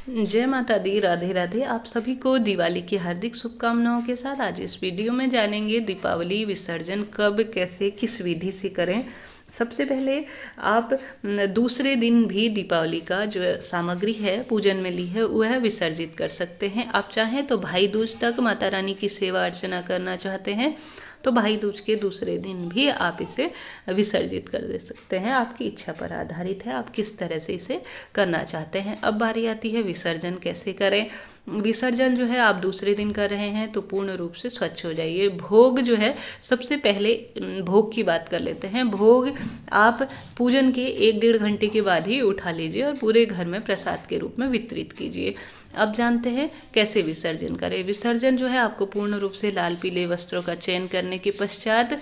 जय माता दी, राधे राधे। आप सभी को दिवाली की हार्दिक शुभकामनाओं के साथ आज इस वीडियो में जानेंगे दीपावली विसर्जन कब, कैसे, किस विधि से करें। सबसे पहले आप दूसरे दिन भी दीपावली का जो सामग्री है पूजन में ली है वह विसर्जित कर सकते हैं। आप चाहें तो भाई दूज तक माता रानी की सेवा अर्चना करना चाहते हैं तो भाई दूज के दूसरे दिन भी आप इसे विसर्जित कर दे सकते हैं। आपकी इच्छा पर आधारित है आप किस तरह से इसे करना चाहते हैं। अब बारी आती है विसर्जन कैसे करें। विसर्जन जो है आप दूसरे दिन कर रहे हैं तो पूर्ण रूप से स्वच्छ हो जाइए। भोग जो है सबसे पहले भोग की बात कर लेते हैं। भोग आप पूजन के 1-1.5 घंटे के बाद ही उठा लीजिए और पूरे घर में प्रसाद के रूप में वितरित कीजिए। अब जानते हैं कैसे विसर्जन करें। विसर्जन जो है आपको पूर्ण रूप से लाल पीले वस्त्रों का चयन करने के पश्चात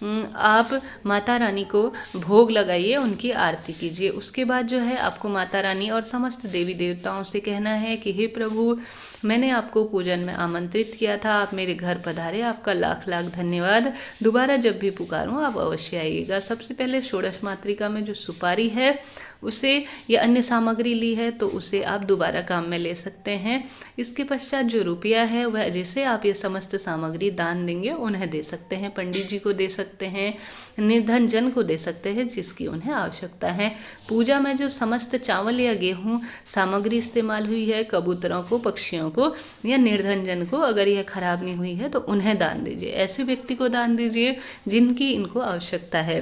आप माता रानी को भोग लगाइए, उनकी आरती कीजिए। उसके बाद जो है आपको माता रानी और समस्त देवी देवताओं से कहना है कि हे प्रभु, मैंने आपको पूजन में आमंत्रित किया था, आप मेरे घर पधारे, आपका लाख लाख धन्यवाद। दोबारा जब भी पुकारूं आप अवश्य आइएगा। सबसे पहले षोडश मातृका में जो सुपारी है उसे या अन्य सामग्री ली है तो उसे आप दोबारा काम में ले सकते हैं। इसके पश्चात जो रुपया है वह जैसे आप ये समस्त सामग्री दान देंगे उन्हें दे सकते हैं, पंडित जी को दे सकते हैं, निर्धन जन को दे सकते हैं जिसकी उन्हें आवश्यकता है। पूजा में जो समस्त चावल या गेहूं सामग्री इस्तेमाल हुई है, कबूतरों को, पक्षियों को या निर्धन जन को अगर यह खराब नहीं हुई है तो उन्हें दान दीजिए। ऐसे व्यक्ति को दान दीजिए जिनकी इनको आवश्यकता है।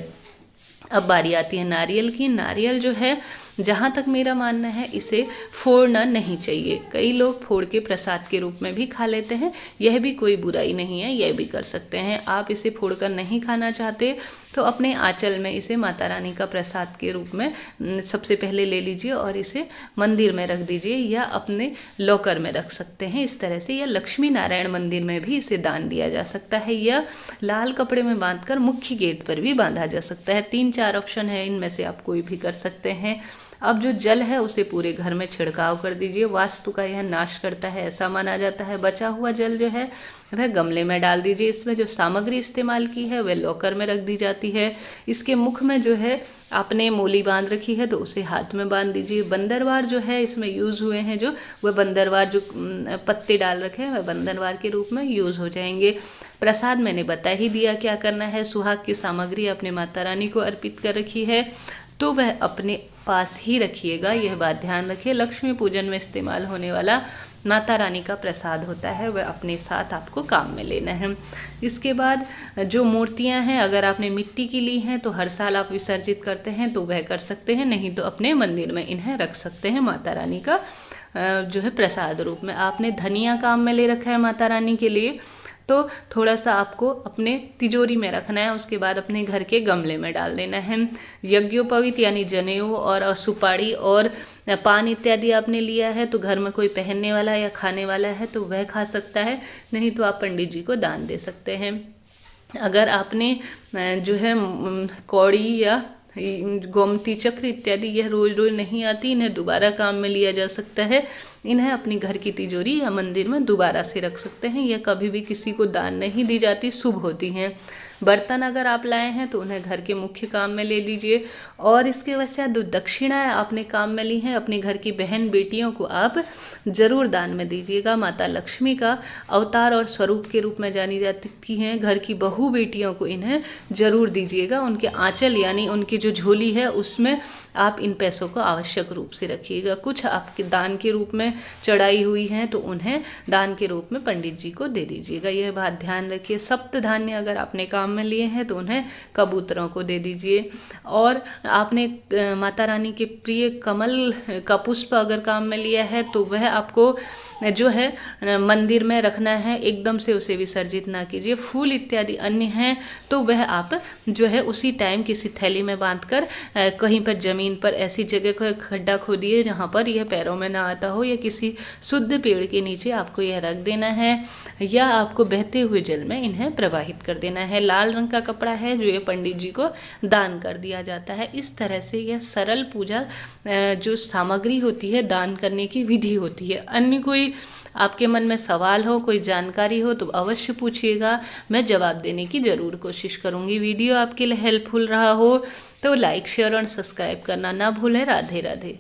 अब बारी आती है नारियल की। नारियल जो है जहाँ तक मेरा मानना है इसे फोड़ना नहीं चाहिए। कई लोग फोड़ के प्रसाद के रूप में भी खा लेते हैं, यह भी कोई बुराई नहीं है, यह भी कर सकते हैं। आप इसे फोड़कर नहीं खाना चाहते तो अपने आंचल में इसे माता रानी का प्रसाद के रूप में सबसे पहले ले लीजिए और इसे मंदिर में रख दीजिए या अपने लॉकर में रख सकते हैं इस तरह से, या लक्ष्मी नारायण मंदिर में भी इसे दान दिया जा सकता है या लाल कपड़े में बांधकर मुख्य गेट पर भी बांधा जा सकता है। 3-4 ऑप्शन है, इनमें से आप कोई भी कर सकते हैं। अब जो जल है उसे पूरे घर में छिड़काव कर दीजिए। वास्तु का यह नाश करता है ऐसा माना जाता है। बचा हुआ जल जो है वह गमले में डाल दीजिए। इसमें जो सामग्री इस्तेमाल की है वह लॉकर में रख दी जाती है। इसके मुख में जो है आपने मोली बांध रखी है तो उसे हाथ में बांध दीजिए। बंदरवार जो है इसमें यूज़ हुए हैं जो वह बंदरवार जो पत्ते डाल रखे हैं वह बंदरवार के रूप में यूज़ हो जाएंगे। प्रसाद मैंने बता ही दिया क्या करना है। सुहाग की सामग्री अपने माता रानी को अर्पित कर रखी है तो वह अपने पास ही रखिएगा। यह बात ध्यान रखिए, लक्ष्मी पूजन में इस्तेमाल होने वाला माता रानी का प्रसाद होता है वह अपने साथ आपको काम में लेना है। इसके बाद जो मूर्तियां हैं अगर आपने मिट्टी की ली हैं तो हर साल आप विसर्जित करते हैं तो वह कर सकते हैं, नहीं तो अपने मंदिर में इन्हें रख सकते हैं माता रानी का जो है प्रसाद रूप में। आपने धनिया काम में ले रखा है माता रानी के लिए तो थोड़ा सा आपको अपने तिजोरी में रखना है, उसके बाद अपने घर के गमले में डाल देना है। यज्ञोपवीत यानी जनेऊ और सुपारी और पान इत्यादि आपने लिया है तो घर में कोई पहनने वाला या खाने वाला है तो वह खा सकता है, नहीं तो आप पंडित जी को दान दे सकते हैं। अगर आपने जो है कौड़ी या गोमती चक्र इत्यादि यह रोज रोज नहीं आती, इन्हें दोबारा काम में लिया जा सकता है। इन्हें अपनी घर की तिजोरी या मंदिर में दोबारा से रख सकते हैं। यह कभी भी किसी को दान नहीं दी जाती, शुभ होती हैं। बर्तन अगर आप लाए हैं तो उन्हें घर के मुख्य काम में ले लीजिए। और इसके पश्चात जो दक्षिणाएं आपने काम में ली हैं अपनी घर की बहन बेटियों को आप जरूर दान में दीजिएगा। माता लक्ष्मी का अवतार और स्वरूप के रूप में जानी जाती हैं। घर की बहू बेटियों को इन्हें जरूर दीजिएगा। उनके आंचल यानी उनकी जो झोली है उसमें आप इन पैसों को आवश्यक रूप से रखिएगा। कुछ आपके दान के रूप में चढ़ाई हुई हैं तो उन्हें दान के रूप में पंडित जी को दे दीजिएगा। यह बात ध्यान रखिए। सप्त धान्य अगर आपने काम में लिए हैं तो उन्हें कबूतरों को दे दीजिए। और आपने माता रानी के प्रिय कमल का पुष्प अगर काम में लिया है तो वह आपको जो है मंदिर में रखना है, एकदम से उसे विसर्जित ना कीजिए। फूल इत्यादि अन्य हैं तो वह आप जो है उसी टाइम किसी थैली में बांधकर कहीं पर जमीन पर ऐसी जगह को खड्डा खोदिए जहाँ पर यह पैरों में ना आता हो, या किसी शुद्ध पेड़ के नीचे आपको यह रख देना है या आपको बहते हुए जल में इन्हें प्रवाहित कर देना है। लाल रंग का कपड़ा है जो ये पंडित जी को दान कर दिया जाता है। इस तरह से यह सरल पूजा जो सामग्री होती है दान करने की विधि होती है। अन्य कोई आपके मन में सवाल हो, कोई जानकारी हो तो अवश्य पूछिएगा, मैं जवाब देने की ज़रूर कोशिश करूँगी। वीडियो आपके लिए हेल्पफुल रहा हो तो लाइक, शेयर और सब्सक्राइब करना ना भूलें। राधे राधे।